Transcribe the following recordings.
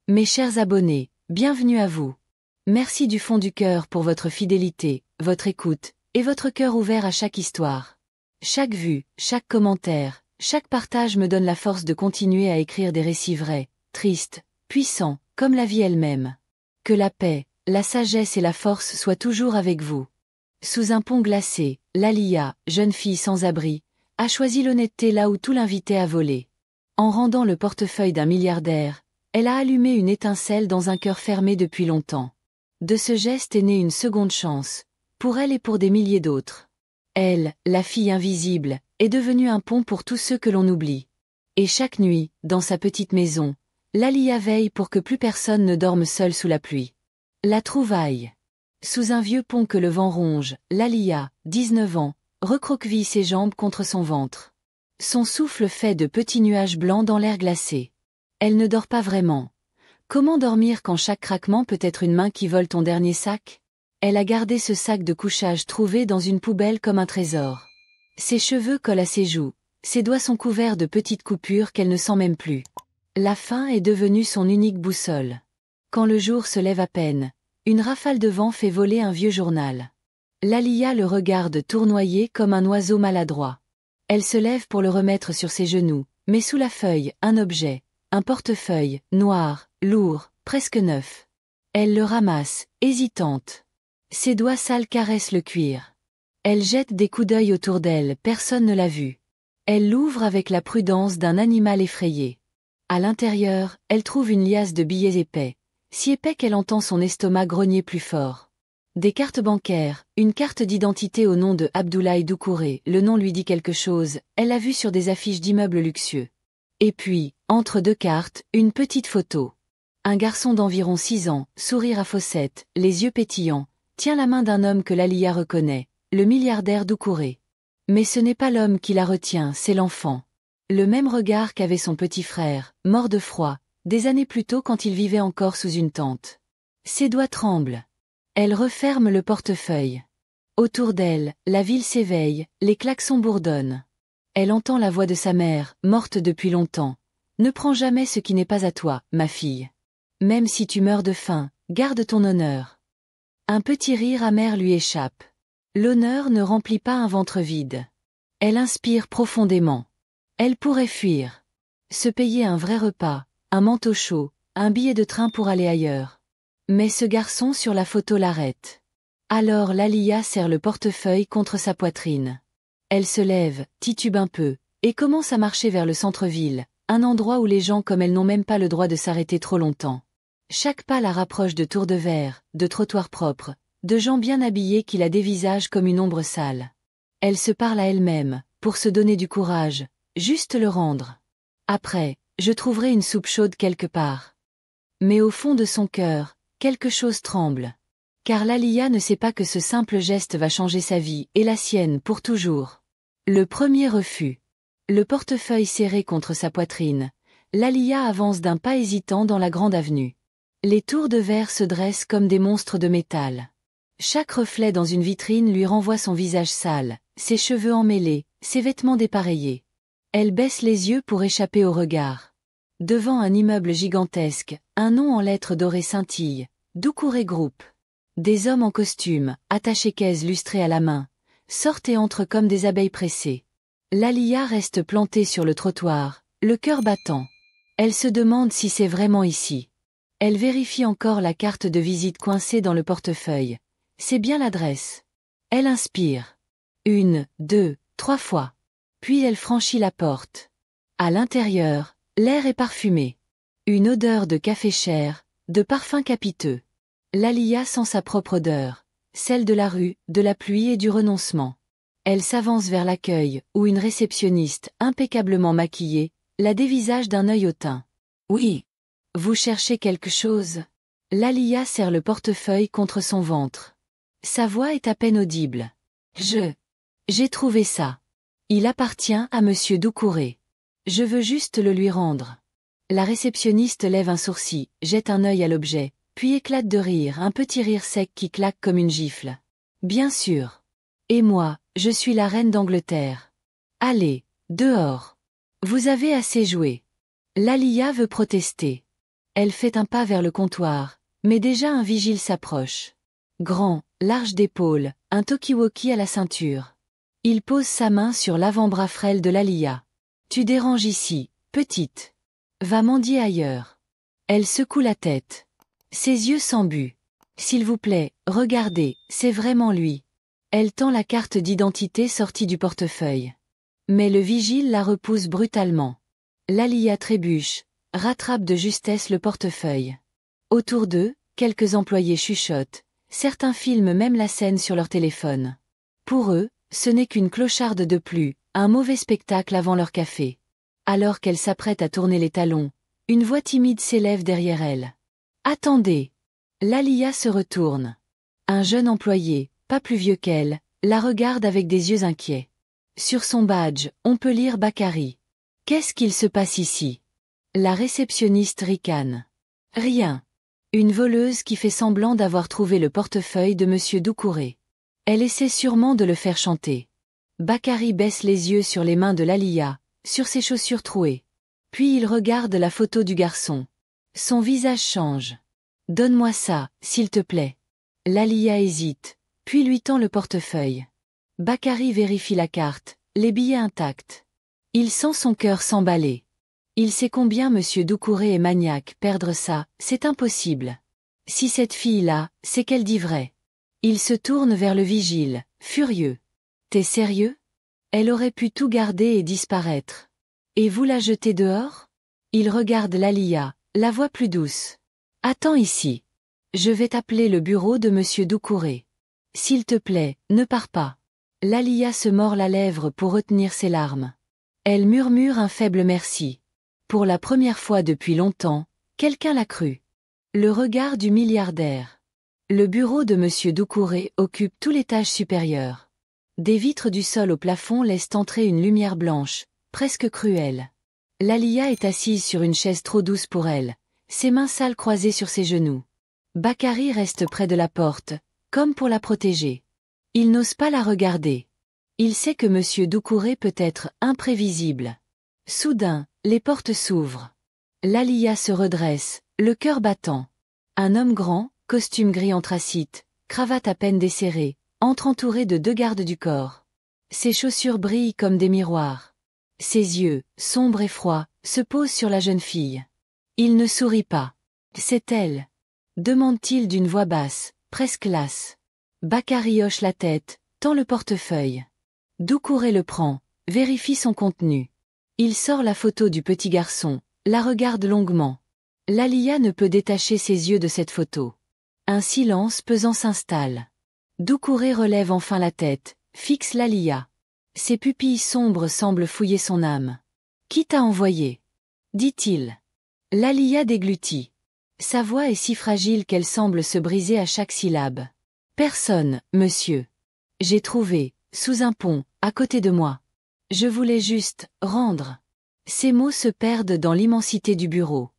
Mes chers abonnés, bienvenue à vous. Merci du fond du cœur pour votre fidélité, votre écoute, et votre cœur ouvert à chaque histoire. Chaque vue, chaque commentaire, chaque partage me donne la force de continuer à écrire des récits vrais, tristes, puissants, comme la vie elle-même. Que la paix, la sagesse et la force soient toujours avec vous. Sous un pont glacé, Lalia, jeune fille sans abri, a choisi l'honnêteté là où tout l'invitait à voler. En rendant le portefeuille d'un milliardaire, elle a allumé une étincelle dans un cœur fermé depuis longtemps. De ce geste est née une seconde chance, pour elle et pour des milliers d'autres. Elle, la fille invisible, est devenue un pont pour tous ceux que l'on oublie. Et chaque nuit, dans sa petite maison, Lalia veille pour que plus personne ne dorme seul sous la pluie. La trouvaille. Sous un vieux pont que le vent ronge, Lalia, 19 ans, recroqueville ses jambes contre son ventre. Son souffle fait de petits nuages blancs dans l'air glacé. Elle ne dort pas vraiment. Comment dormir quand chaque craquement peut être une main qui vole ton dernier sac? Elle a gardé ce sac de couchage trouvé dans une poubelle comme un trésor. Ses cheveux collent à ses joues, ses doigts sont couverts de petites coupures qu'elle ne sent même plus. La faim est devenue son unique boussole. Quand le jour se lève à peine, une rafale de vent fait voler un vieux journal. Lalia le regarde tournoyer comme un oiseau maladroit. Elle se lève pour le remettre sur ses genoux, mais sous la feuille, un objet, un portefeuille, noir, lourd, presque neuf. Elle le ramasse, hésitante. Ses doigts sales caressent le cuir. Elle jette des coups d'œil autour d'elle, personne ne l'a vu. Elle l'ouvre avec la prudence d'un animal effrayé. À l'intérieur, elle trouve une liasse de billets épais, si épais qu'elle entend son estomac grogner plus fort. Des cartes bancaires, une carte d'identité au nom de Abdoulaye Doucouré, le nom lui dit quelque chose, elle l'a vu sur des affiches d'immeubles luxueux. Et puis, entre deux cartes, une petite photo. Un garçon d'environ 6 ans, sourire à faussettes, les yeux pétillants, tient la main d'un homme que Lalia reconnaît, le milliardaire Doucouré. Mais ce n'est pas l'homme qui la retient, c'est l'enfant. Le même regard qu'avait son petit frère, mort de froid, des années plus tôt quand il vivait encore sous une tente. Ses doigts tremblent. Elle referme le portefeuille. Autour d'elle, la ville s'éveille, les klaxons bourdonnent. Elle entend la voix de sa mère, morte depuis longtemps. Ne prends jamais ce qui n'est pas à toi, ma fille. Même si tu meurs de faim, garde ton honneur. Un petit rire amer lui échappe. L'honneur ne remplit pas un ventre vide. Elle inspire profondément. Elle pourrait fuir. Se payer un vrai repas, un manteau chaud, un billet de train pour aller ailleurs. Mais ce garçon sur la photo l'arrête. Alors Lalia serre le portefeuille contre sa poitrine. Elle se lève, titube un peu, et commence à marcher vers le centre-ville, un endroit où les gens comme elle n'ont même pas le droit de s'arrêter trop longtemps. Chaque pas la rapproche de tours de verre, de trottoirs propres, de gens bien habillés qui la dévisagent comme une ombre sale. Elle se parle à elle-même, pour se donner du courage, juste le rendre. Après, je trouverai une soupe chaude quelque part. Mais au fond de son cœur, quelque chose tremble. Car Lalia ne sait pas que ce simple geste va changer sa vie et la sienne pour toujours. Le premier refus. Le portefeuille serré contre sa poitrine, Lalia avance d'un pas hésitant dans la grande avenue. Les tours de verre se dressent comme des monstres de métal. Chaque reflet dans une vitrine lui renvoie son visage sale, ses cheveux emmêlés, ses vêtements dépareillés. Elle baisse les yeux pour échapper au regard. Devant un immeuble gigantesque, un nom en lettres dorées scintille, Doucouré Group. Des hommes en costume, attachés caisses lustrées à la main, sortent et entrent comme des abeilles pressées. Lalia reste plantée sur le trottoir, le cœur battant. Elle se demande si c'est vraiment ici. Elle vérifie encore la carte de visite coincée dans le portefeuille. C'est bien l'adresse. Elle inspire. 1, 2, 3 fois. Puis elle franchit la porte. À l'intérieur, l'air est parfumé. Une odeur de café cher, de parfum capiteux. Lalia sent sa propre odeur, celle de la rue, de la pluie et du renoncement. Elle s'avance vers l'accueil, où une réceptionniste, impeccablement maquillée, la dévisage d'un œil hautain. « Oui. Vous cherchez quelque chose ?» Lalia serre le portefeuille contre son ventre. Sa voix est à peine audible. « J'ai trouvé ça. Il appartient à monsieur Doucouré. Je veux juste le lui rendre. » La réceptionniste lève un sourcil, jette un œil à l'objet, puis éclate de rire, un petit rire sec qui claque comme une gifle. « Bien sûr. Et moi, je suis la reine d'Angleterre. Allez, dehors. Vous avez assez joué. » Lalia veut protester. Elle fait un pas vers le comptoir, mais déjà un vigile s'approche. Grand, large d'épaules, un talkie-walkie à la ceinture. Il pose sa main sur l'avant-bras frêle de Lalia. « Tu déranges ici, petite. Va mendier ailleurs. » Elle secoue la tête. Ses yeux s'embuent. « S'il vous plaît, regardez, c'est vraiment lui. » Elle tend la carte d'identité sortie du portefeuille. Mais le vigile la repousse brutalement. Lalia trébuche, rattrape de justesse le portefeuille. Autour d'eux, quelques employés chuchotent, certains filment même la scène sur leur téléphone. Pour eux, ce n'est qu'une clocharde de plus, un mauvais spectacle avant leur café. Alors qu'elle s'apprête à tourner les talons, une voix timide s'élève derrière elle. « Attendez !» Lalia se retourne. Un jeune employé, pas plus vieux qu'elle, la regarde avec des yeux inquiets. Sur son badge, on peut lire Bakary. Qu'est-ce qu'il se passe ici? La réceptionniste ricane. Rien. Une voleuse qui fait semblant d'avoir trouvé le portefeuille de Monsieur Doucouré. Elle essaie sûrement de le faire chanter. Bakary baisse les yeux sur les mains de Lalia, sur ses chaussures trouées. Puis il regarde la photo du garçon. Son visage change. « Donne-moi ça, s'il te plaît. » Lalia hésite, puis lui tend le portefeuille. Bakary vérifie la carte, les billets intacts. Il sent son cœur s'emballer. Il sait combien Monsieur Doucouré est maniaque, perdre ça, c'est impossible. Si cette fille-là, c'est qu'elle dit vrai. Il se tourne vers le vigile, furieux. « T'es sérieux? Elle aurait pu tout garder et disparaître. Et vous la jetez dehors ?» Il regarde Lalia, la voix plus douce. « Attends ici. Je vais t'appeler le bureau de Monsieur Doucouré. S'il te plaît, ne pars pas. » Lalia se mord la lèvre pour retenir ses larmes. Elle murmure un faible merci. Pour la première fois depuis longtemps, quelqu'un l'a cru. Le regard du milliardaire. Le bureau de Monsieur Doucouré occupe tout l'étage supérieur. Des vitres du sol au plafond laissent entrer une lumière blanche, presque cruelle. Lalia est assise sur une chaise trop douce pour elle, ses mains sales croisées sur ses genoux. Bakary reste près de la porte, comme pour la protéger. Il n'ose pas la regarder. Il sait que Monsieur Doucouré peut être imprévisible. Soudain, les portes s'ouvrent. Lalia se redresse, le cœur battant. Un homme grand, costume gris anthracite, cravate à peine desserrée, entre entouré de 2 gardes du corps. Ses chaussures brillent comme des miroirs. Ses yeux, sombres et froids, se posent sur la jeune fille. Il ne sourit pas. « C'est elle ?» demande-t-il d'une voix basse, presque lasse. Bakary hoche la tête, tend le portefeuille. Doucouré le prend, vérifie son contenu. Il sort la photo du petit garçon, la regarde longuement. Lalia ne peut détacher ses yeux de cette photo. Un silence pesant s'installe. Doucouré relève enfin la tête, fixe Lalia. Ses pupilles sombres semblent fouiller son âme. « Qui t'a envoyé ?» dit-il. Lalia déglutit. Sa voix est si fragile qu'elle semble se briser à chaque syllabe. « Personne, monsieur. J'ai trouvé, sous un pont, à côté de moi. Je voulais juste, rendre. » Ces mots se perdent dans l'immensité du bureau.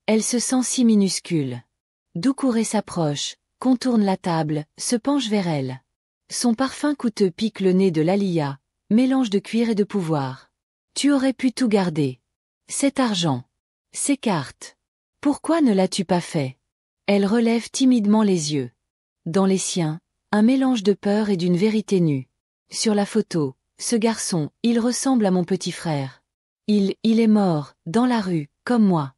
Elle se sent si minuscule. Doucouré s'approche, contourne la table, se penche vers elle. Son parfum coûteux pique le nez de Lalia, mélange de cuir et de pouvoir. « Tu aurais pu tout garder. Cet argent. Ces cartes. Pourquoi ne l'as-tu pas fait ?» Elle relève timidement les yeux. Dans les siens, un mélange de peur et d'une vérité nue. Sur la photo, ce garçon, il ressemble à mon petit frère. Il est mort, dans la rue, comme moi.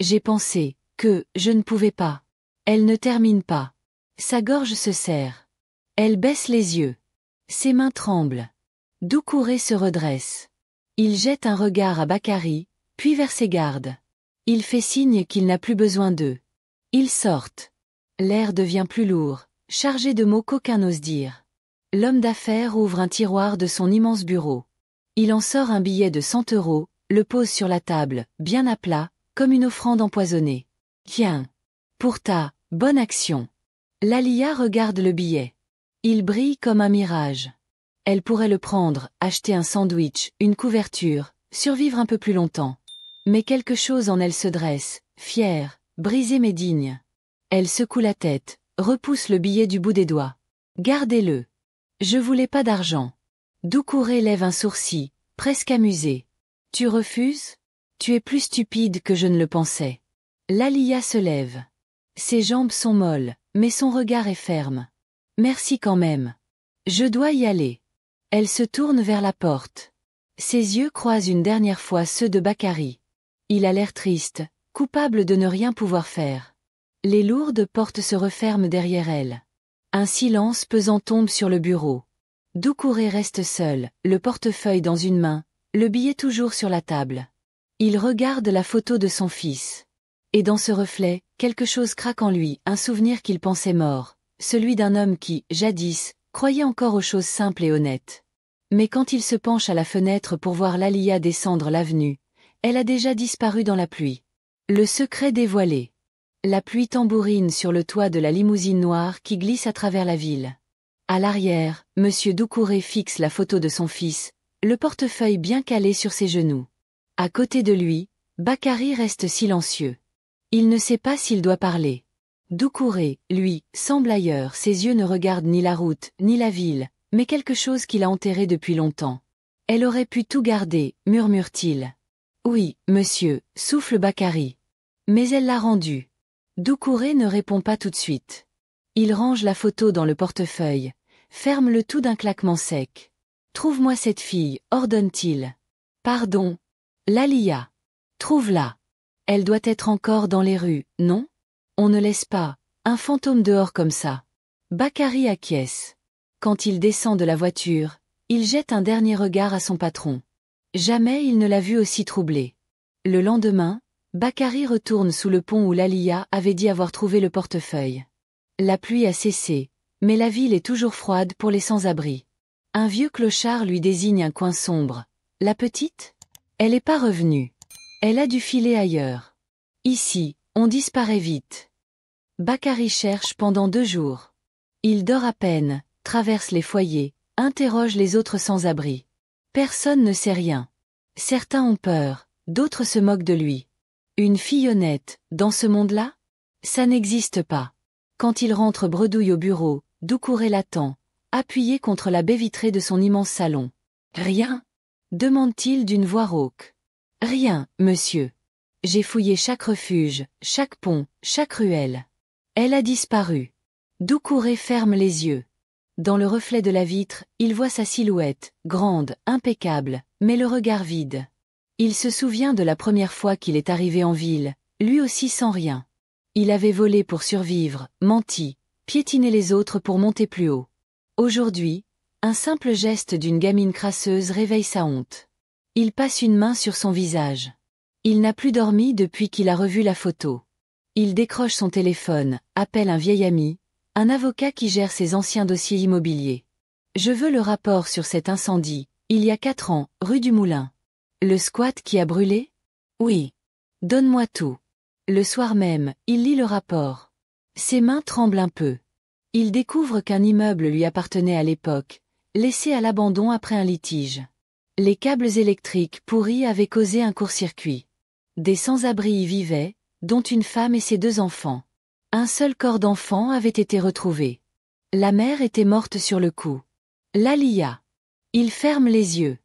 J'ai pensé que je ne pouvais pas. Elle ne termine pas. Sa gorge se serre. Elle baisse les yeux. Ses mains tremblent. Doucouré se redresse. Il jette un regard à Bakary, puis vers ses gardes. Il fait signe qu'il n'a plus besoin d'eux. Ils sortent. L'air devient plus lourd, chargé de mots qu'aucun n'ose dire. L'homme d'affaires ouvre un tiroir de son immense bureau. Il en sort un billet de 100 €, le pose sur la table, bien à plat, comme une offrande empoisonnée. « Tiens. Pour ta bonne action. » Lalia regarde le billet. Il brille comme un mirage. Elle pourrait le prendre, acheter un sandwich, une couverture, survivre un peu plus longtemps. Mais quelque chose en elle se dresse, fière, brisée mais digne. Elle secoue la tête, repousse le billet du bout des doigts. « Gardez-le. Je voulais pas d'argent. » Doucouré lève un sourcil, presque amusé. « Tu refuses ? Tu es plus stupide que je ne le pensais. » Lalia se lève. Ses jambes sont molles, mais son regard est ferme. Merci quand même. Je dois y aller. Elle se tourne vers la porte. Ses yeux croisent une dernière fois ceux de Bakary. Il a l'air triste, coupable de ne rien pouvoir faire. Les lourdes portes se referment derrière elle. Un silence pesant tombe sur le bureau. Doucouré reste seul, le portefeuille dans une main, le billet toujours sur la table. Il regarde la photo de son fils. Et dans ce reflet, quelque chose craque en lui, un souvenir qu'il pensait mort, celui d'un homme qui, jadis, croyait encore aux choses simples et honnêtes. Mais quand il se penche à la fenêtre pour voir Lalia descendre l'avenue, elle a déjà disparu dans la pluie. Le secret dévoilé. La pluie tambourine sur le toit de la limousine noire qui glisse à travers la ville. À l'arrière, Monsieur Doucouré fixe la photo de son fils, le portefeuille bien calé sur ses genoux. À côté de lui, Bakary reste silencieux. Il ne sait pas s'il doit parler. Doucouré, lui, semble ailleurs, ses yeux ne regardent ni la route, ni la ville, mais quelque chose qu'il a enterré depuis longtemps. Elle aurait pu tout garder, murmure-t-il. Oui, monsieur, souffle Bakary. Mais elle l'a rendu. Doucouré ne répond pas tout de suite. Il range la photo dans le portefeuille, ferme le tout d'un claquement sec. Trouve-moi cette fille, ordonne-t-il. Pardon. Lalia. Trouve-la. Elle doit être encore dans les rues, non? On ne laisse pas un fantôme dehors comme ça. Bakary acquiesce. Quand il descend de la voiture, il jette un dernier regard à son patron. Jamais il ne l'a vu aussi troublé. Le lendemain, Bakary retourne sous le pont où Lalia avait dit avoir trouvé le portefeuille. La pluie a cessé, mais la ville est toujours froide pour les sans-abri. Un vieux clochard lui désigne un coin sombre. La petite? Elle n'est pas revenue. Elle a dû filer ailleurs. Ici, on disparaît vite. Bakary cherche pendant 2 jours. Il dort à peine, traverse les foyers, interroge les autres sans-abri. Personne ne sait rien. Certains ont peur, d'autres se moquent de lui. Une fille honnête, dans ce monde-là? Ça n'existe pas. Quand il rentre bredouille au bureau, Doucouré l'attend, appuyé contre la baie vitrée de son immense salon. Rien? Demande-t-il d'une voix rauque. Rien, monsieur. J'ai fouillé chaque refuge, chaque pont, chaque ruelle. Elle a disparu. Doucouré ferme les yeux. Dans le reflet de la vitre, il voit sa silhouette, grande, impeccable, mais le regard vide. Il se souvient de la première fois qu'il est arrivé en ville, lui aussi sans rien. Il avait volé pour survivre, menti, piétiné les autres pour monter plus haut. Aujourd'hui, un simple geste d'une gamine crasseuse réveille sa honte. Il passe une main sur son visage. Il n'a plus dormi depuis qu'il a revu la photo. Il décroche son téléphone, appelle un vieil ami, un avocat qui gère ses anciens dossiers immobiliers. Je veux le rapport sur cet incendie, il y a 4 ans, rue du Moulin. Le squat qui a brûlé? Oui. Donne-moi tout. Le soir même, il lit le rapport. Ses mains tremblent un peu. Il découvre qu'un immeuble lui appartenait à l'époque, laissé à l'abandon après un litige. Les câbles électriques pourris avaient causé un court-circuit. Des sans-abri y vivaient, dont une femme et ses 2 enfants. Un seul corps d'enfant avait été retrouvé. La mère était morte sur le coup. Lalia. Il ferme les yeux.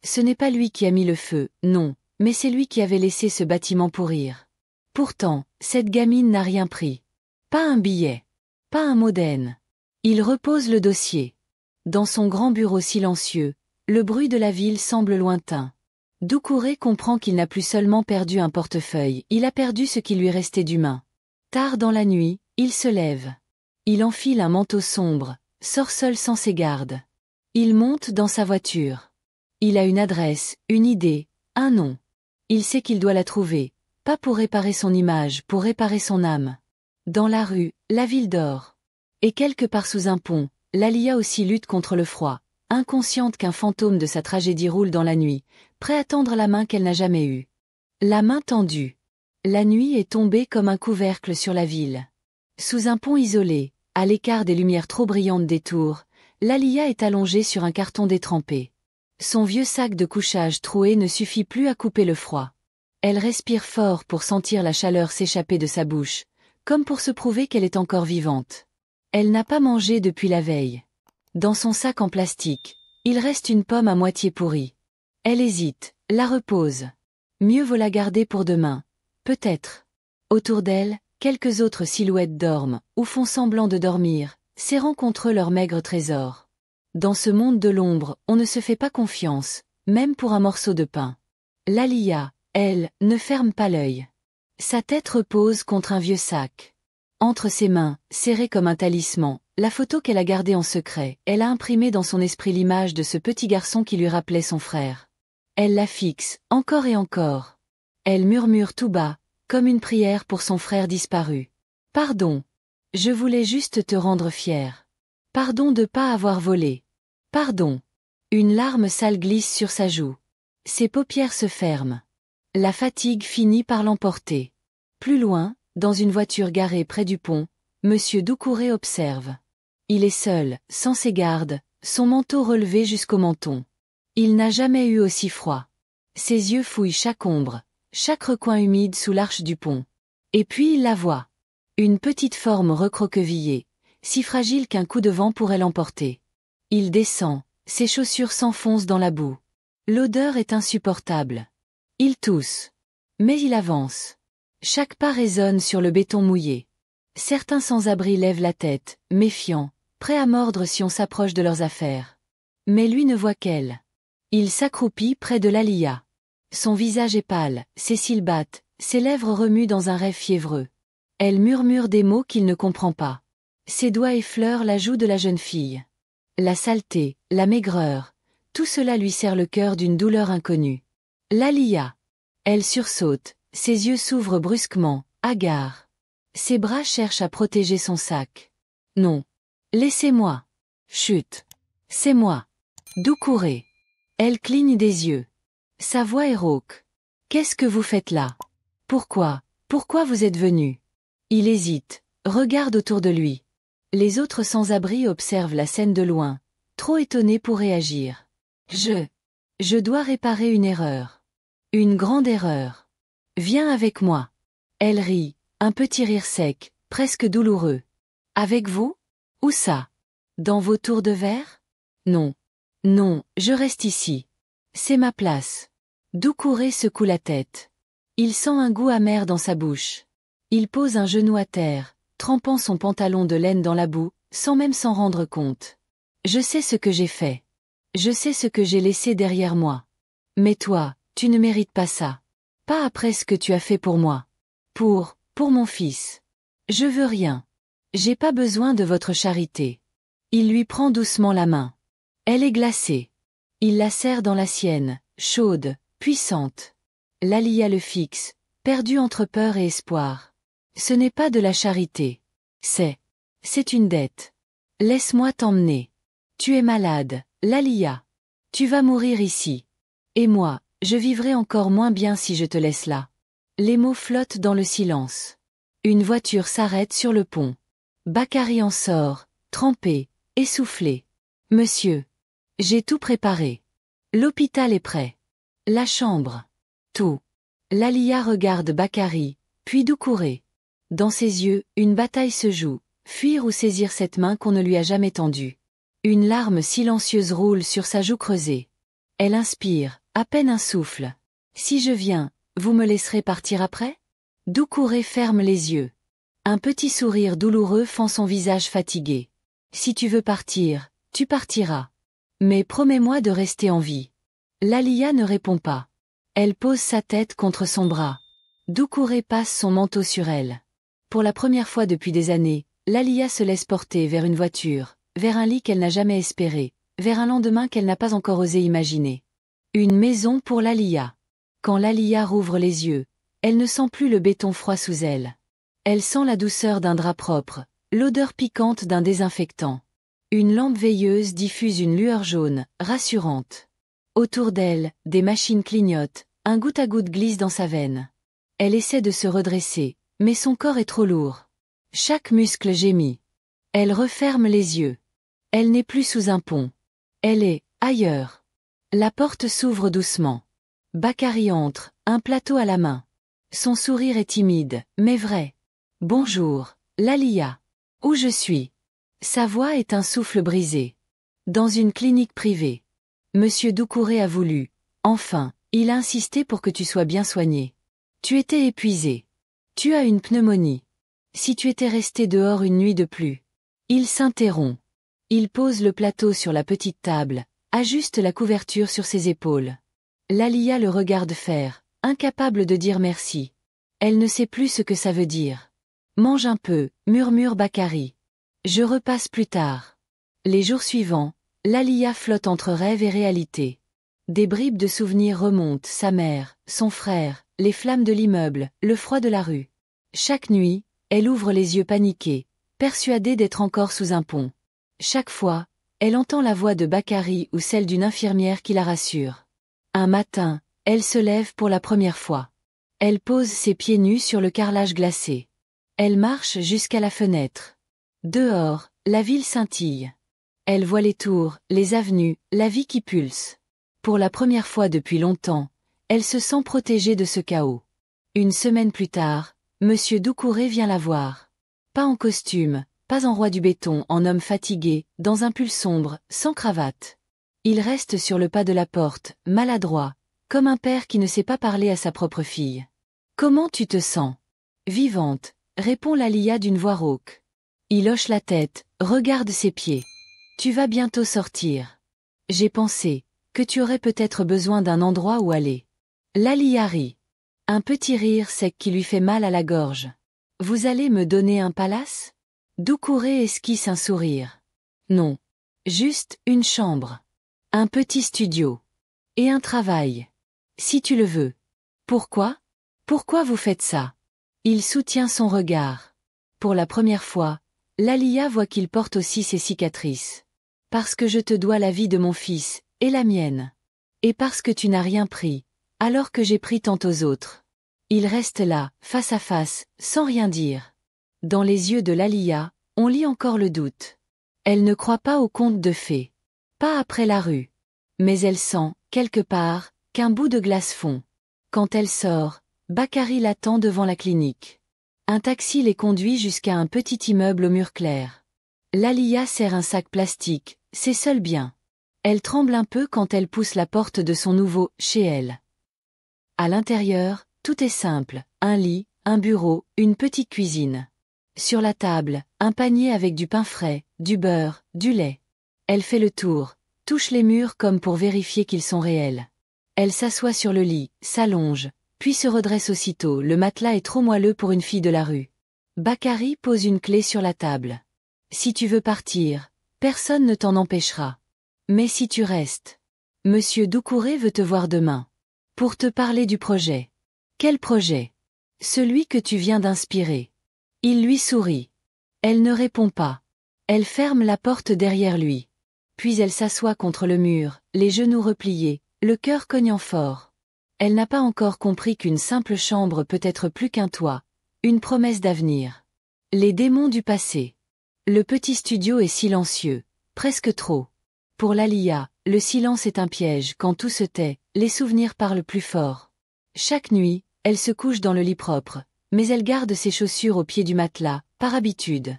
Ce n'est pas lui qui a mis le feu, non, mais c'est lui qui avait laissé ce bâtiment pourrir. Pourtant, cette gamine n'a rien pris. Pas un billet. Pas un mot d'haine. Il repose le dossier. Dans son grand bureau silencieux, le bruit de la ville semble lointain. Doucouré comprend qu'il n'a plus seulement perdu un portefeuille, il a perdu ce qui lui restait d'humain. Tard dans la nuit, il se lève. Il enfile un manteau sombre, sort seul sans ses gardes. Il monte dans sa voiture. Il a une adresse, une idée, un nom. Il sait qu'il doit la trouver, pas pour réparer son image, pour réparer son âme. Dans la rue, la ville dort. Et quelque part sous un pont, Lalia aussi lutte contre le froid, inconsciente qu'un fantôme de sa tragédie roule dans la nuit, prêt à tendre la main qu'elle n'a jamais eue. La main tendue. La nuit est tombée comme un couvercle sur la ville. Sous un pont isolé, à l'écart des lumières trop brillantes des tours, Lalia est allongée sur un carton détrempé. Son vieux sac de couchage troué ne suffit plus à couper le froid. Elle respire fort pour sentir la chaleur s'échapper de sa bouche, comme pour se prouver qu'elle est encore vivante. Elle n'a pas mangé depuis la veille. Dans son sac en plastique, il reste une pomme à moitié pourrie. Elle hésite, la repose. Mieux vaut la garder pour demain. Peut-être. Autour d'elle, quelques autres silhouettes dorment, ou font semblant de dormir, serrant contre eux leur maigre trésor. Dans ce monde de l'ombre, on ne se fait pas confiance, même pour un morceau de pain. Lalia, elle, ne ferme pas l'œil. Sa tête repose contre un vieux sac. Entre ses mains, serrée comme un talisman, la photo qu'elle a gardée en secret, elle a imprimé dans son esprit l'image de ce petit garçon qui lui rappelait son frère. Elle la fixe, encore et encore. Elle murmure tout bas, comme une prière pour son frère disparu. « Pardon. Je voulais juste te rendre fier. Pardon de pas avoir volé. Pardon. » Une larme sale glisse sur sa joue. Ses paupières se ferment. La fatigue finit par l'emporter. Plus loin, dans une voiture garée près du pont, Monsieur Doucouré observe. Il est seul, sans ses gardes, son manteau relevé jusqu'au menton. Il n'a jamais eu aussi froid. Ses yeux fouillent chaque ombre, chaque recoin humide sous l'arche du pont. Et puis il la voit. Une petite forme recroquevillée, si fragile qu'un coup de vent pourrait l'emporter. Il descend, ses chaussures s'enfoncent dans la boue. L'odeur est insupportable. Il tousse. Mais il avance. Chaque pas résonne sur le béton mouillé. Certains sans-abri lèvent la tête, méfiants, prêts à mordre si on s'approche de leurs affaires. Mais lui ne voit qu'elle. Il s'accroupit près de Lalia. Son visage est pâle, ses cils battent, ses lèvres remuent dans un rêve fiévreux. Elle murmure des mots qu'il ne comprend pas. Ses doigts effleurent la joue de la jeune fille. La saleté, la maigreur, tout cela lui serre le cœur d'une douleur inconnue. Lalia. Elle sursaute, ses yeux s'ouvrent brusquement, hagards. Ses bras cherchent à protéger son sac. Non. Laissez-moi. Chut. C'est moi. Doucouré. Elle cligne des yeux. Sa voix est rauque. Qu'est-ce que vous faites là? Pourquoi vous êtes venu? Il hésite, regarde autour de lui. Les autres sans-abri observent la scène de loin, trop étonnés pour réagir. Je dois réparer une erreur. Une grande erreur. Viens avec moi. Elle rit, un petit rire sec, presque douloureux. Avec vous? Où ça? Dans vos tours de verre? Non. Non, je reste ici. C'est ma place. Doucouré secoue la tête. Il sent un goût amer dans sa bouche. Il pose un genou à terre, trempant son pantalon de laine dans la boue, sans même s'en rendre compte. Je sais ce que j'ai fait. Je sais ce que j'ai laissé derrière moi. Mais toi, tu ne mérites pas ça. Pas après ce que tu as fait pour moi. Pour mon fils. Je veux rien. J'ai pas besoin de votre charité. Il lui prend doucement la main. Elle est glacée. Il la serre dans la sienne, chaude, puissante. Lalia le fixe, perdu entre peur et espoir. Ce n'est pas de la charité. C'est une dette. Laisse-moi t'emmener. Tu es malade, Lalia. Tu vas mourir ici. Et moi, je vivrai encore moins bien si je te laisse là. Les mots flottent dans le silence. Une voiture s'arrête sur le pont. Bakary en sort, trempé, essoufflé. Monsieur. J'ai tout préparé. L'hôpital est prêt. La chambre. Tout. Lalia regarde Bakary, puis Doucouré. Dans ses yeux, une bataille se joue, fuir ou saisir cette main qu'on ne lui a jamais tendue. Une larme silencieuse roule sur sa joue creusée. Elle inspire, à peine un souffle. Si je viens, vous me laisserez partir après? Doucouré ferme les yeux. Un petit sourire douloureux fend son visage fatigué. Si tu veux partir, tu partiras. Mais promets-moi de rester en vie. Lalia ne répond pas. Elle pose sa tête contre son bras. Doucouré passe son manteau sur elle. Pour la première fois depuis des années, Lalia se laisse porter vers une voiture, vers un lit qu'elle n'a jamais espéré, vers un lendemain qu'elle n'a pas encore osé imaginer. Une maison pour Lalia. Quand Lalia rouvre les yeux, elle ne sent plus le béton froid sous elle. Elle sent la douceur d'un drap propre, l'odeur piquante d'un désinfectant. Une lampe veilleuse diffuse une lueur jaune, rassurante. Autour d'elle, des machines clignotent, un goutte à goutte glisse dans sa veine. Elle essaie de se redresser, mais son corps est trop lourd. Chaque muscle gémit. Elle referme les yeux. Elle n'est plus sous un pont. Elle est ailleurs. La porte s'ouvre doucement. Bakary entre, un plateau à la main. Son sourire est timide, mais vrai. Bonjour, Lalia. Où je suis? Sa voix est un souffle brisé. Dans une clinique privée. Monsieur Doucouré a voulu. Enfin, il a insisté pour que tu sois bien soigné. Tu étais épuisé. Tu as une pneumonie. Si tu étais resté dehors une nuit de plus. Il s'interrompt. Il pose le plateau sur la petite table, ajuste la couverture sur ses épaules. Lalia le regarde faire, incapable de dire merci. Elle ne sait plus ce que ça veut dire. Mange un peu, murmure Bakary. Je repasse plus tard. Les jours suivants, Lalia flotte entre rêve et réalité. Des bribes de souvenirs remontent, sa mère, son frère, les flammes de l'immeuble, le froid de la rue. Chaque nuit, elle ouvre les yeux paniqués, persuadée d'être encore sous un pont. Chaque fois, elle entend la voix de Bakary ou celle d'une infirmière qui la rassure. Un matin, elle se lève pour la première fois. Elle pose ses pieds nus sur le carrelage glacé. Elle marche jusqu'à la fenêtre. Dehors, la ville scintille. Elle voit les tours, les avenues, la vie qui pulse. Pour la première fois depuis longtemps, elle se sent protégée de ce chaos. Une semaine plus tard, Monsieur Doucouré vient la voir. Pas en costume, pas en roi du béton, en homme fatigué, dans un pull sombre, sans cravate. Il reste sur le pas de la porte, maladroit, comme un père qui ne sait pas parler à sa propre fille. « Comment tu te sens ?»« Vivante », répond Lalia d'une voix rauque. Il hoche la tête, regarde ses pieds. « Tu vas bientôt sortir. J'ai pensé que tu aurais peut-être besoin d'un endroit où aller. » Lalia rit. Un petit rire sec qui lui fait mal à la gorge. « Vous allez me donner un palace ?» Doucouré esquisse un sourire. « Non. Juste une chambre. Un petit studio. Et un travail. Si tu le veux. » « Pourquoi ? Pourquoi vous faites ça ?» Il soutient son regard. Pour la première fois, Lalia voit qu'il porte aussi ses cicatrices. « Parce que je te dois la vie de mon fils, et la mienne. Et parce que tu n'as rien pris, alors que j'ai pris tant aux autres. » Il reste là, face à face, sans rien dire. Dans les yeux de Lalia, on lit encore le doute. Elle ne croit pas aux contes de fées. Pas après la rue. Mais elle sent, quelque part, qu'un bout de glace fond. Quand elle sort, Bakary l'attend devant la clinique. Un taxi les conduit jusqu'à un petit immeuble aux murs clairs. Lalia serre un sac plastique, ses seuls biens. Elle tremble un peu quand elle pousse la porte de son nouveau « chez elle ». À l'intérieur, tout est simple, un lit, un bureau, une petite cuisine. Sur la table, un panier avec du pain frais, du beurre, du lait. Elle fait le tour, touche les murs comme pour vérifier qu'ils sont réels. Elle s'assoit sur le lit, s'allonge, puis se redresse aussitôt, le matelas est trop moelleux pour une fille de la rue. Bakary pose une clé sur la table. Si tu veux partir, personne ne t'en empêchera. Mais si tu restes, Monsieur Doucouré veut te voir demain. Pour te parler du projet. Quel projet ? Celui que tu viens d'inspirer. Il lui sourit. Elle ne répond pas. Elle ferme la porte derrière lui. Puis elle s'assoit contre le mur, les genoux repliés, le cœur cognant fort. Elle n'a pas encore compris qu'une simple chambre peut être plus qu'un toit, une promesse d'avenir. Les démons du passé. Le petit studio est silencieux, presque trop. Pour Lalia, le silence est un piège, quand tout se tait, les souvenirs parlent plus fort. Chaque nuit, elle se couche dans le lit propre, mais elle garde ses chaussures au pied du matelas, par habitude.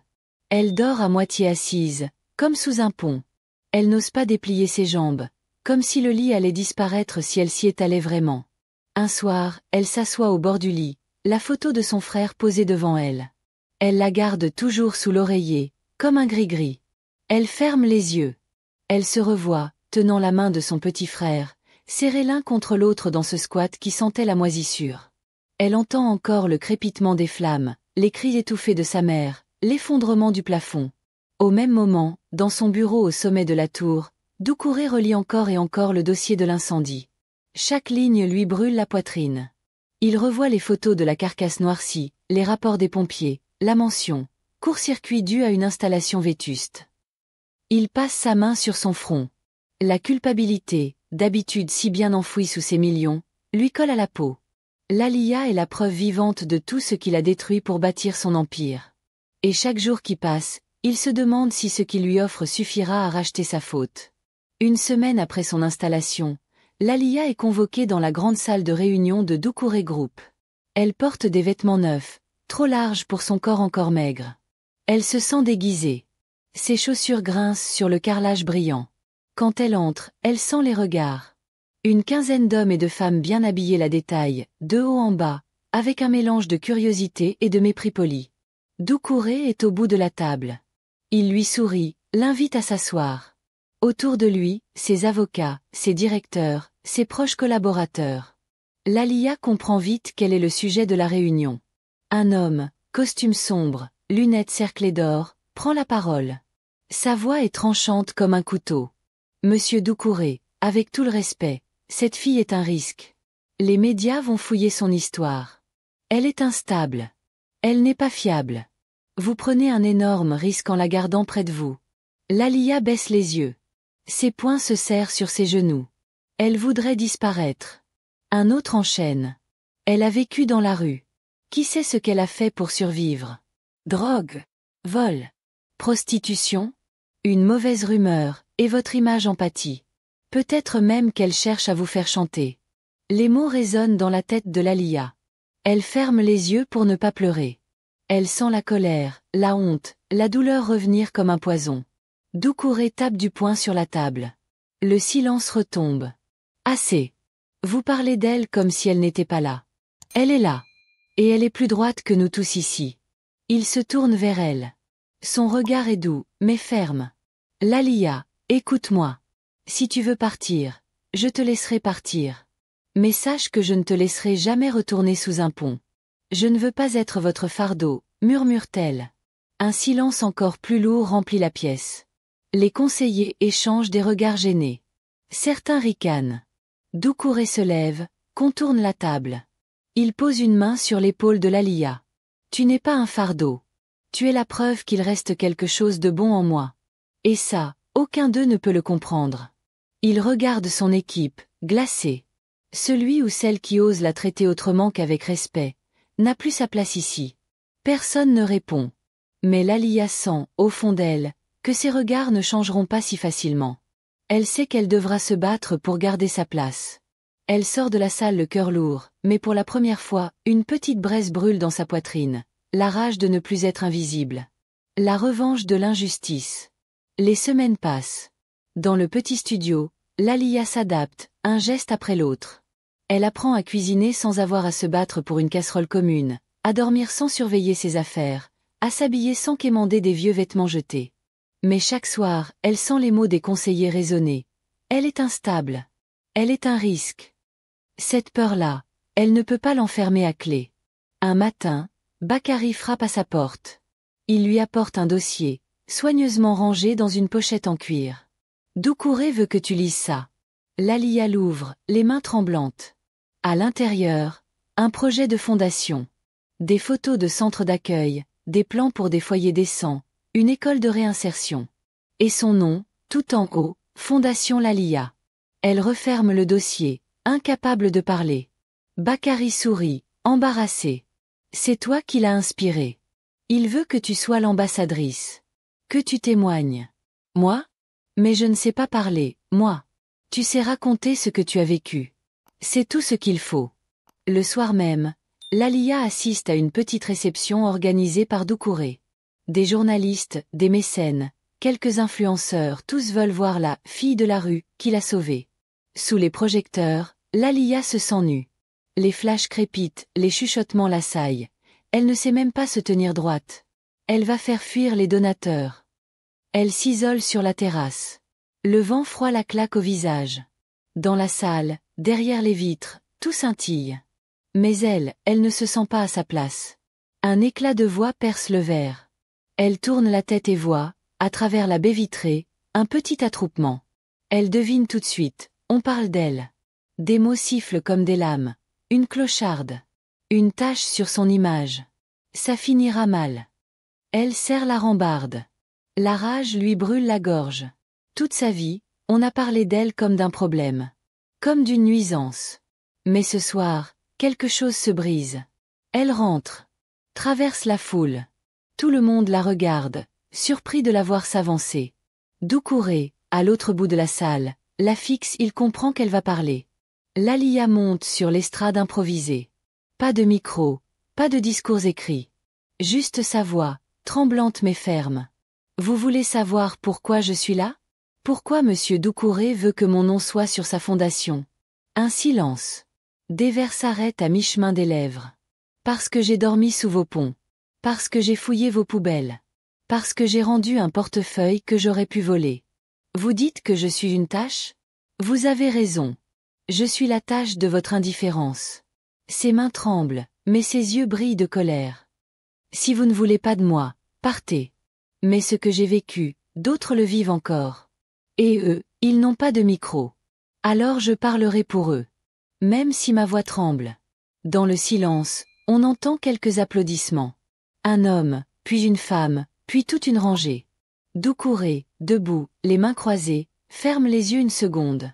Elle dort à moitié assise, comme sous un pont. Elle n'ose pas déplier ses jambes, comme si le lit allait disparaître si elle s'y étalait vraiment. Un soir, elle s'assoit au bord du lit, la photo de son frère posée devant elle. Elle la garde toujours sous l'oreiller, comme un gris-gris. Elle ferme les yeux. Elle se revoit, tenant la main de son petit frère, serrés l'un contre l'autre dans ce squat qui sentait la moisissure. Elle entend encore le crépitement des flammes, les cris étouffés de sa mère, l'effondrement du plafond. Au même moment, dans son bureau au sommet de la tour, Doucouré relit encore et encore le dossier de l'incendie. Chaque ligne lui brûle la poitrine. Il revoit les photos de la carcasse noircie, les rapports des pompiers, la mention « court-circuit dû à une installation vétuste ». Il passe sa main sur son front. La culpabilité, d'habitude si bien enfouie sous ses millions, lui colle à la peau. Lalia est la preuve vivante de tout ce qu'il a détruit pour bâtir son empire. Et chaque jour qui passe, il se demande si ce qu'il lui offre suffira à racheter sa faute. Une semaine après son installation, Lalia est convoquée dans la grande salle de réunion de Doucouré Group. Elle porte des vêtements neufs, trop larges pour son corps encore maigre. Elle se sent déguisée. Ses chaussures grincent sur le carrelage brillant. Quand elle entre, elle sent les regards. Une quinzaine d'hommes et de femmes bien habillés la détaillent, de haut en bas, avec un mélange de curiosité et de mépris poli. Doucouré est au bout de la table. Il lui sourit, l'invite à s'asseoir. Autour de lui, ses avocats, ses directeurs, ses proches collaborateurs. Lallia comprend vite quel est le sujet de la réunion. Un homme, costume sombre, lunettes cerclées d'or, prend la parole. Sa voix est tranchante comme un couteau. Monsieur Doucouré, avec tout le respect, cette fille est un risque. Les médias vont fouiller son histoire. Elle est instable. Elle n'est pas fiable. Vous prenez un énorme risque en la gardant près de vous. Lallia baisse les yeux. Ses poings se serrent sur ses genoux. Elle voudrait disparaître. Un autre enchaîne. Elle a vécu dans la rue. Qui sait ce qu'elle a fait pour survivre? Drogue, vol, prostitution, une mauvaise rumeur, et votre image en pâtit. Peut-être même qu'elle cherche à vous faire chanter. Les mots résonnent dans la tête de Lallia. Elle ferme les yeux pour ne pas pleurer. Elle sent la colère, la honte, la douleur revenir comme un poison. Doucouré tape du poing sur la table. Le silence retombe. Assez. Vous parlez d'elle comme si elle n'était pas là. Elle est là. Et elle est plus droite que nous tous ici. Il se tourne vers elle. Son regard est doux, mais ferme. Lallia, écoute-moi. Si tu veux partir, je te laisserai partir. Mais sache que je ne te laisserai jamais retourner sous un pont. Je ne veux pas être votre fardeau, murmure-t-elle. Un silence encore plus lourd remplit la pièce. Les conseillers échangent des regards gênés. Certains ricanent. Doucouré se lève, contourne la table. Il pose une main sur l'épaule de Lallia. Tu n'es pas un fardeau. Tu es la preuve qu'il reste quelque chose de bon en moi. Et ça, aucun d'eux ne peut le comprendre. Il regarde son équipe, glacé. Celui ou celle qui ose la traiter autrement qu'avec respect, n'a plus sa place ici. Personne ne répond. Mais Lallia sent, au fond d'elle, que ses regards ne changeront pas si facilement. Elle sait qu'elle devra se battre pour garder sa place. Elle sort de la salle le cœur lourd, mais pour la première fois, une petite braise brûle dans sa poitrine. La rage de ne plus être invisible. La revanche de l'injustice. Les semaines passent. Dans le petit studio, Lallia s'adapte, un geste après l'autre. Elle apprend à cuisiner sans avoir à se battre pour une casserole commune, à dormir sans surveiller ses affaires, à s'habiller sans quémander des vieux vêtements jetés. Mais chaque soir, elle sent les mots des conseillers résonner. Elle est instable. Elle est un risque. Cette peur-là, elle ne peut pas l'enfermer à clé. Un matin, Bakary frappe à sa porte. Il lui apporte un dossier, soigneusement rangé dans une pochette en cuir. Doucouré veut que tu lises ça. Lallia l'ouvre, les mains tremblantes. À l'intérieur, un projet de fondation. Des photos de centres d'accueil, des plans pour des foyers décents, une école de réinsertion. Et son nom, tout en haut, Fondation Lallia. Elle referme le dossier, incapable de parler. Bakary sourit, embarrassé. C'est toi qui l'as inspiré. Il veut que tu sois l'ambassadrice. Que tu témoignes. Moi? Mais je ne sais pas parler, moi. Tu sais raconter ce que tu as vécu. C'est tout ce qu'il faut. Le soir même, Lallia assiste à une petite réception organisée par Doucouré. Des journalistes, des mécènes, quelques influenceurs, tous veulent voir la « fille de la rue » qui l'a sauvée. Sous les projecteurs, Lallia se sent nue. Les flashs crépitent, les chuchotements l'assaillent. Elle ne sait même pas se tenir droite. Elle va faire fuir les donateurs. Elle s'isole sur la terrasse. Le vent froid la claque au visage. Dans la salle, derrière les vitres, tout scintille. Mais elle ne se sent pas à sa place. Un éclat de voix perce le verre. Elle tourne la tête et voit, à travers la baie vitrée, un petit attroupement. Elle devine tout de suite, on parle d'elle. Des mots sifflent comme des lames. Une clocharde. Une tache sur son image. Ça finira mal. Elle serre la rambarde. La rage lui brûle la gorge. Toute sa vie, on a parlé d'elle comme d'un problème. Comme d'une nuisance. Mais ce soir, quelque chose se brise. Elle rentre. Traverse la foule. Tout le monde la regarde, surpris de la voir s'avancer. Doucouré, à l'autre bout de la salle, la fixe, il comprend qu'elle va parler. Lallia monte sur l'estrade improvisée. Pas de micro, pas de discours écrits. Juste sa voix, tremblante mais ferme. Vous voulez savoir pourquoi je suis là? Pourquoi monsieur Doucouré veut que mon nom soit sur sa fondation? Un silence. Des vers s'arrêtent à mi-chemin des lèvres. Parce que j'ai dormi sous vos ponts. Parce que j'ai fouillé vos poubelles. Parce que j'ai rendu un portefeuille que j'aurais pu voler. Vous dites que je suis une tâche? Vous avez raison. Je suis la tâche de votre indifférence. Ses mains tremblent, mais ses yeux brillent de colère. Si vous ne voulez pas de moi, partez. Mais ce que j'ai vécu, d'autres le vivent encore. Et eux, ils n'ont pas de micro. Alors je parlerai pour eux. Même si ma voix tremble. Dans le silence, on entend quelques applaudissements. Un homme, puis une femme, puis toute une rangée. Doucouré, debout, les mains croisées, ferme les yeux une seconde.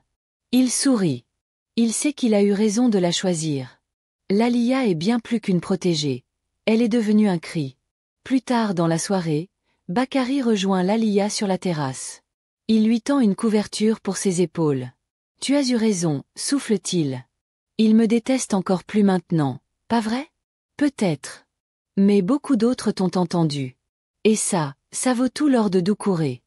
Il sourit. Il sait qu'il a eu raison de la choisir. Lallia est bien plus qu'une protégée. Elle est devenue un cri. Plus tard dans la soirée, Bakary rejoint Lallia sur la terrasse. Il lui tend une couverture pour ses épaules. « Tu as eu raison », souffle-t-il. « Il me déteste encore plus maintenant, pas vrai? Peut-être. Mais beaucoup d'autres t'ont entendu. Et ça vaut tout l'or de Doucouré. »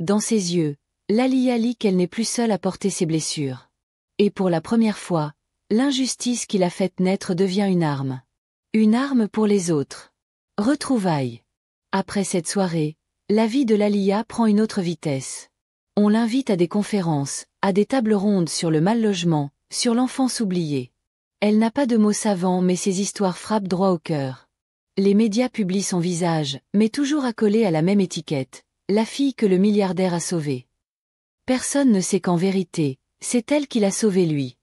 Dans ses yeux, Lallia lit qu'elle n'est plus seule à porter ses blessures. Et pour la première fois, l'injustice qu'il a faite naître devient une arme. Une arme pour les autres. Retrouvailles. Après cette soirée, la vie de Lallia prend une autre vitesse. On l'invite à des conférences, à des tables rondes sur le mal-logement, sur l'enfance oubliée. Elle n'a pas de mots savants mais ses histoires frappent droit au cœur. Les médias publient son visage, mais toujours accolé à la même étiquette, la fille que le milliardaire a sauvée. Personne ne sait qu'en vérité, c'est elle qui l'a sauvée lui.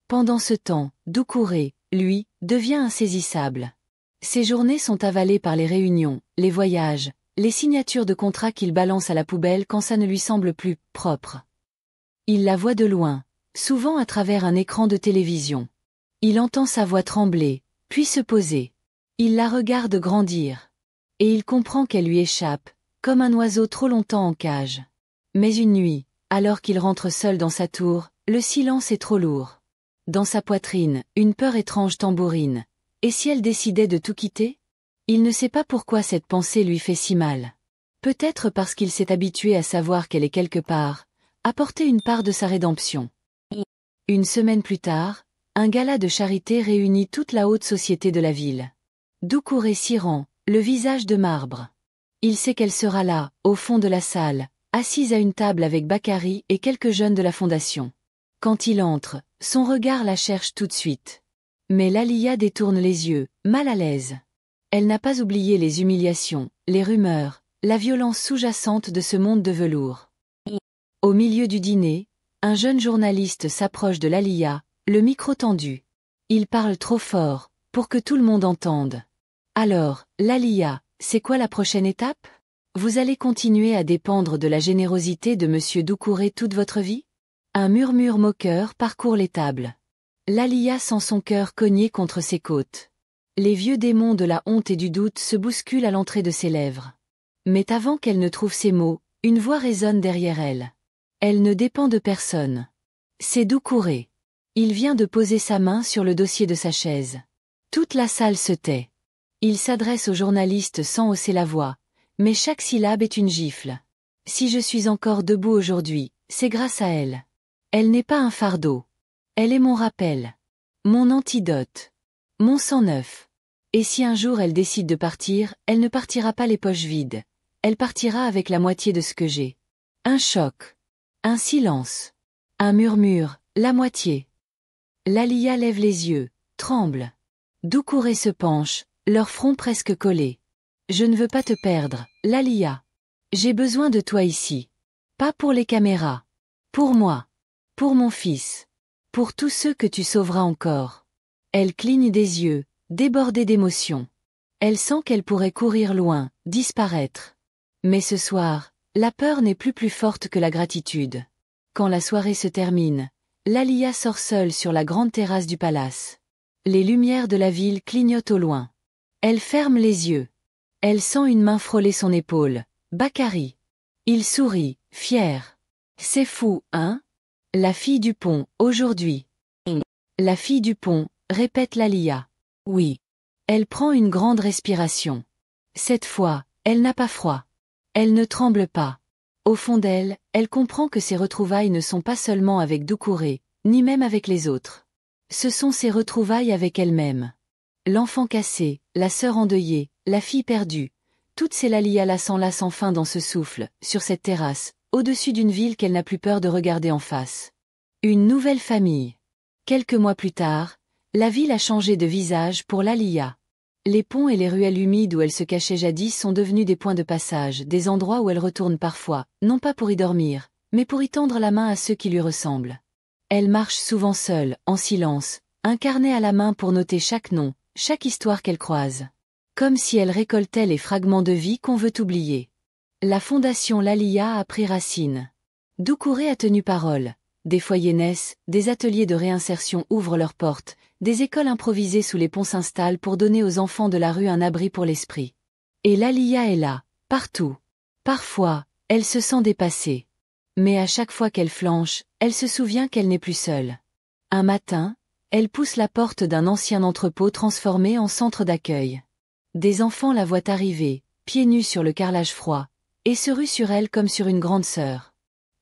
Pendant ce temps, Doucouré, lui, devient insaisissable. Ses journées sont avalées par les réunions, les voyages, les signatures de contrats qu'il balance à la poubelle quand ça ne lui semble plus propre. Il la voit de loin, souvent à travers un écran de télévision. Il entend sa voix trembler, puis se poser. Il la regarde grandir. Et il comprend qu'elle lui échappe, comme un oiseau trop longtemps en cage. Mais une nuit, alors qu'il rentre seul dans sa tour, le silence est trop lourd. Dans sa poitrine, une peur étrange tambourine. Et si elle décidait de tout quitter? Il ne sait pas pourquoi cette pensée lui fait si mal. Peut-être parce qu'il s'est habitué à savoir qu'elle est quelque part, apporter une part de sa rédemption. Une semaine plus tard, un gala de charité réunit toute la haute société de la ville. Doucouré s'y rend, le visage de marbre. Il sait qu'elle sera là, au fond de la salle, assise à une table avec Bakary et quelques jeunes de la fondation. Quand il entre, son regard la cherche tout de suite. Mais Lallia détourne les yeux, mal à l'aise. Elle n'a pas oublié les humiliations, les rumeurs, la violence sous-jacente de ce monde de velours. Au milieu du dîner, un jeune journaliste s'approche de Lallia, le micro tendu. Il parle trop fort, pour que tout le monde entende. Alors, Lallia, c'est quoi la prochaine étape? Vous allez continuer à dépendre de la générosité de Monsieur Doucouré toute votre vie? Un murmure moqueur parcourt les tables. Lallia sent son cœur cogner contre ses côtes. Les vieux démons de la honte et du doute se bousculent à l'entrée de ses lèvres. Mais avant qu'elle ne trouve ses mots, une voix résonne derrière elle. Elle ne dépend de personne. C'est Doucouré. Il vient de poser sa main sur le dossier de sa chaise. Toute la salle se tait. Il s'adresse au journaliste sans hausser la voix, mais chaque syllabe est une gifle. Si je suis encore debout aujourd'hui, c'est grâce à elle. Elle n'est pas un fardeau. Elle est mon rappel. Mon antidote. Mon sang neuf. Et si un jour elle décide de partir, elle ne partira pas les poches vides. Elle partira avec la moitié de ce que j'ai. Un choc. Un silence. Un murmure, la moitié. Lallia lève les yeux, tremble. Doucouré se penche, leur front presque collé. Je ne veux pas te perdre, Lallia. J'ai besoin de toi ici. Pas pour les caméras. Pour moi. Pour mon fils. Pour tous ceux que tu sauveras encore. Elle cligne des yeux, débordée d'émotion. Elle sent qu'elle pourrait courir loin, disparaître. Mais ce soir, la peur n'est plus forte que la gratitude. Quand la soirée se termine, Lallia sort seule sur la grande terrasse du palace. Les lumières de la ville clignotent au loin. Elle ferme les yeux. Elle sent une main frôler son épaule. Bakary. Il sourit, fier. C'est fou, hein? La fille du pont, aujourd'hui. La fille du pont, répète Lallia. Oui. Elle prend une grande respiration. Cette fois, elle n'a pas froid. Elle ne tremble pas. Au fond d'elle, elle comprend que ses retrouvailles ne sont pas seulement avec Doucouré, ni même avec les autres. Ce sont ses retrouvailles avec elle-même. L'enfant cassé, la sœur endeuillée, la fille perdue. Toutes ces Lalia s'enlacent enfin dans ce souffle, sur cette terrasse, au-dessus d'une ville qu'elle n'a plus peur de regarder en face. Une nouvelle famille. Quelques mois plus tard, la ville a changé de visage pour Lalia. Les ponts et les ruelles humides où elle se cachait jadis sont devenus des points de passage, des endroits où elle retourne parfois, non pas pour y dormir, mais pour y tendre la main à ceux qui lui ressemblent. Elle marche souvent seule, en silence, un carnet à la main pour noter chaque nom, chaque histoire qu'elle croise. Comme si elle récoltait les fragments de vie qu'on veut oublier. La fondation Lalia a pris racine. Doucouré a tenu parole. Des foyers naissent, des ateliers de réinsertion ouvrent leurs portes, des écoles improvisées sous les ponts s'installent pour donner aux enfants de la rue un abri pour l'esprit. Et Lalia est là, partout. Parfois, elle se sent dépassée. Mais à chaque fois qu'elle flanche, elle se souvient qu'elle n'est plus seule. Un matin, elle pousse la porte d'un ancien entrepôt transformé en centre d'accueil. Des enfants la voient arriver, pieds nus sur le carrelage froid, et se ruent sur elle comme sur une grande sœur.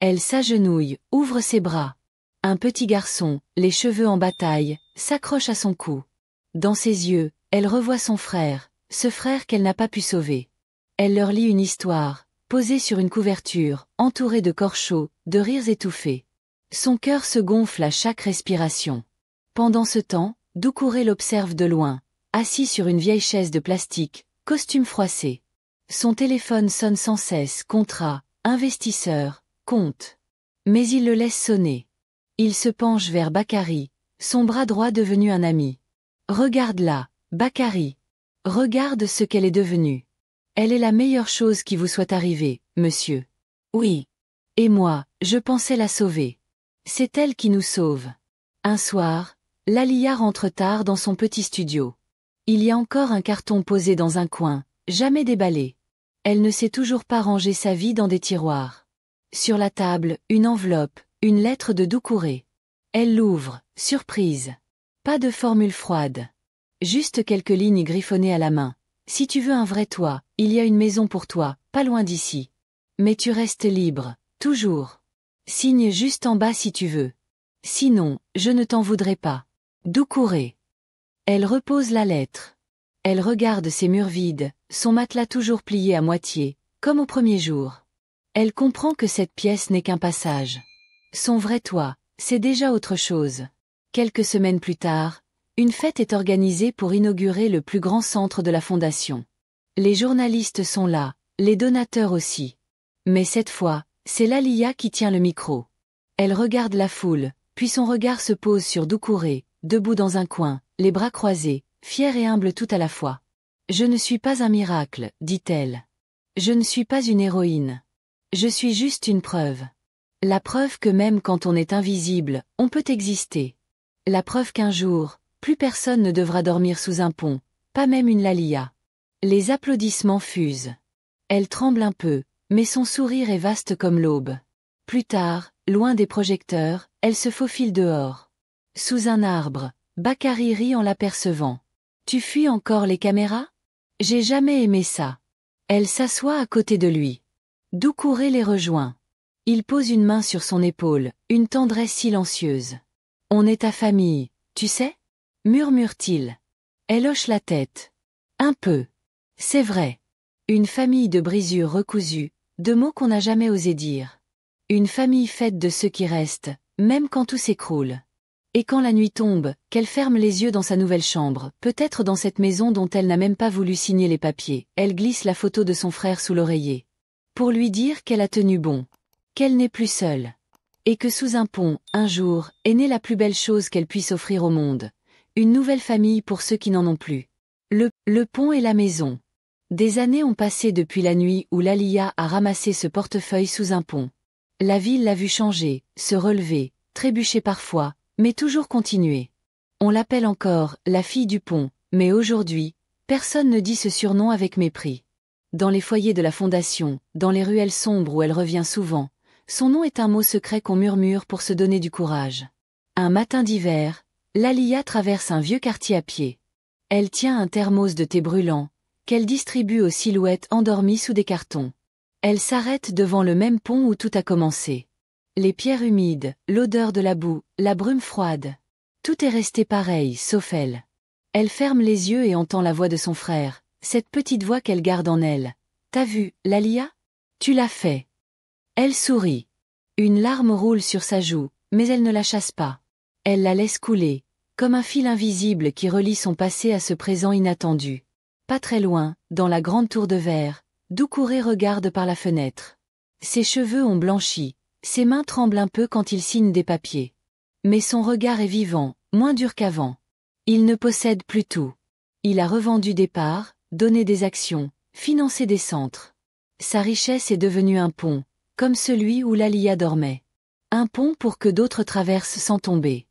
Elle s'agenouille, ouvre ses bras. Un petit garçon, les cheveux en bataille, s'accroche à son cou. Dans ses yeux, elle revoit son frère, ce frère qu'elle n'a pas pu sauver. Elle leur lit une histoire, posée sur une couverture, entourée de corps chauds, de rires étouffés. Son cœur se gonfle à chaque respiration. Pendant ce temps, Doucouré l'observe de loin, assis sur une vieille chaise de plastique, costume froissé. Son téléphone sonne sans cesse, contrat, investisseur, compte. Mais il le laisse sonner. Il se penche vers Bakary, son bras droit devenu un ami. Regarde-la, Bakary. Regarde ce qu'elle est devenue. Elle est la meilleure chose qui vous soit arrivée, monsieur. Oui. Et moi, je pensais la sauver. C'est elle qui nous sauve. Un soir, Lalia rentre tard dans son petit studio. Il y a encore un carton posé dans un coin, jamais déballé. Elle ne sait toujours pas ranger sa vie dans des tiroirs. Sur la table, une enveloppe, une lettre de Doucouré. Elle l'ouvre, surprise. Pas de formule froide. Juste quelques lignes griffonnées à la main. Si tu veux un vrai toit, il y a une maison pour toi, pas loin d'ici. Mais tu restes libre, toujours. Signe juste en bas si tu veux. Sinon, je ne t'en voudrais pas. Doucouré. Elle repose la lettre. Elle regarde ses murs vides, son matelas toujours plié à moitié, comme au premier jour. Elle comprend que cette pièce n'est qu'un passage. Son vrai toit, c'est déjà autre chose. Quelques semaines plus tard, une fête est organisée pour inaugurer le plus grand centre de la fondation. Les journalistes sont là, les donateurs aussi. Mais cette fois, c'est Lalia qui tient le micro. Elle regarde la foule, puis son regard se pose sur Doucouré, debout dans un coin, les bras croisés, fière et humble tout à la fois. « Je ne suis pas un miracle, dit-elle. Je ne suis pas une héroïne. Je suis juste une preuve. La preuve que même quand on est invisible, on peut exister. La preuve qu'un jour, plus personne ne devra dormir sous un pont, pas même une Lalia. » Les applaudissements fusent. Elle tremble un peu, mais son sourire est vaste comme l'aube. Plus tard, loin des projecteurs, elle se faufile dehors. Sous un arbre, Bakary rit en l'apercevant. « Tu fuis encore les caméras ? J'ai jamais aimé ça. » Elle s'assoit à côté de lui. Doucouré les rejoint. Il pose une main sur son épaule, une tendresse silencieuse. « On est ta famille, tu sais ? » murmure-t-il. Elle hoche la tête. « Un peu. C'est vrai. Une famille de brisures recousues, de mots qu'on n'a jamais osé dire. Une famille faite de ceux qui restent, même quand tout s'écroule. Et quand la nuit tombe, qu'elle ferme les yeux dans sa nouvelle chambre, peut-être dans cette maison dont elle n'a même pas voulu signer les papiers, elle glisse la photo de son frère sous l'oreiller. Pour lui dire qu'elle a tenu bon. Qu'elle n'est plus seule. Et que sous un pont, un jour, est née la plus belle chose qu'elle puisse offrir au monde. Une nouvelle famille pour ceux qui n'en ont plus. Le pont et la maison. Des années ont passé depuis la nuit où Lalia a ramassé ce portefeuille sous un pont. La ville l'a vu changer, se relever, trébucher parfois, mais toujours continuer. On l'appelle encore la fille du pont, mais aujourd'hui, personne ne dit ce surnom avec mépris. Dans les foyers de la fondation, dans les ruelles sombres où elle revient souvent, son nom est un mot secret qu'on murmure pour se donner du courage. Un matin d'hiver, Lalia traverse un vieux quartier à pied. Elle tient un thermos de thé brûlant, qu'elle distribue aux silhouettes endormies sous des cartons. Elle s'arrête devant le même pont où tout a commencé. Les pierres humides, l'odeur de la boue, la brume froide. Tout est resté pareil, sauf elle. Elle ferme les yeux et entend la voix de son frère, cette petite voix qu'elle garde en elle. T'as vu, Lalia? Tu l'as fait. Elle sourit. Une larme roule sur sa joue, mais elle ne la chasse pas. Elle la laisse couler, comme un fil invisible qui relie son passé à ce présent inattendu. Pas très loin, dans la grande tour de verre, Doucouré regarde par la fenêtre. Ses cheveux ont blanchi, ses mains tremblent un peu quand il signe des papiers. Mais son regard est vivant, moins dur qu'avant. Il ne possède plus tout. Il a revendu des parts, donné des actions, financé des centres. Sa richesse est devenue un pont, comme celui où Lalia dormait. Un pont pour que d'autres traversent sans tomber.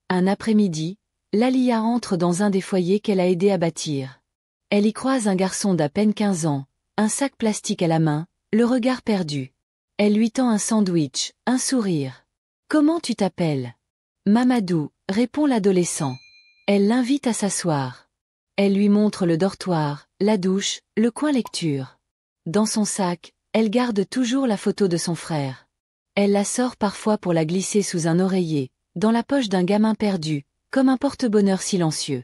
Un après-midi, Lalia entre dans un des foyers qu'elle a aidé à bâtir. Elle y croise un garçon d'à peine 15 ans, un sac plastique à la main, le regard perdu. Elle lui tend un sandwich, un sourire. « Comment tu t'appelles » ? « Mamadou », répond l'adolescent. Elle l'invite à s'asseoir. Elle lui montre le dortoir, la douche, le coin lecture. Dans son sac, elle garde toujours la photo de son frère. Elle la sort parfois pour la glisser sous un oreiller, dans la poche d'un gamin perdu, comme un porte-bonheur silencieux.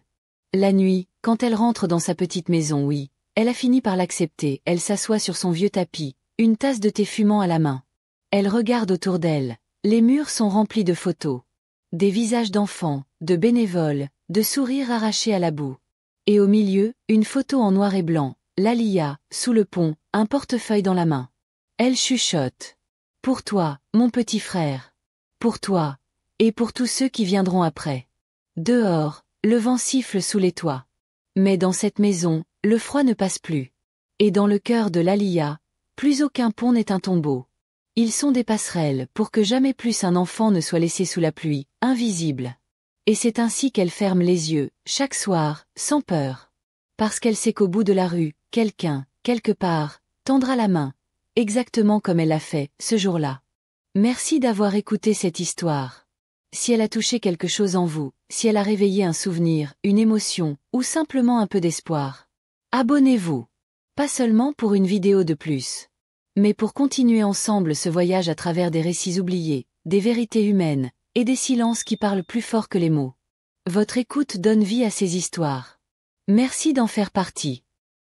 La nuit, quand elle rentre dans sa petite maison, oui, elle a fini par l'accepter, elle s'assoit sur son vieux tapis, une tasse de thé fumant à la main. Elle regarde autour d'elle, les murs sont remplis de photos. Des visages d'enfants, de bénévoles, de sourires arrachés à la boue. Et au milieu, une photo en noir et blanc, Lalia, sous le pont, un portefeuille dans la main. Elle chuchote. Pour toi, mon petit frère. Pour toi. Et pour tous ceux qui viendront après. Dehors, le vent siffle sous les toits. Mais dans cette maison, le froid ne passe plus. Et dans le cœur de Lalia, plus aucun pont n'est un tombeau. Ils sont des passerelles pour que jamais plus un enfant ne soit laissé sous la pluie, invisible. Et c'est ainsi qu'elle ferme les yeux, chaque soir, sans peur. Parce qu'elle sait qu'au bout de la rue, quelqu'un, quelque part, tendra la main, exactement comme elle l'a fait, ce jour-là. Merci d'avoir écouté cette histoire. Si elle a touché quelque chose en vous, si elle a réveillé un souvenir, une émotion, ou simplement un peu d'espoir, abonnez-vous. Pas seulement pour une vidéo de plus, mais pour continuer ensemble ce voyage à travers des récits oubliés, des vérités humaines, et des silences qui parlent plus fort que les mots. Votre écoute donne vie à ces histoires. Merci d'en faire partie.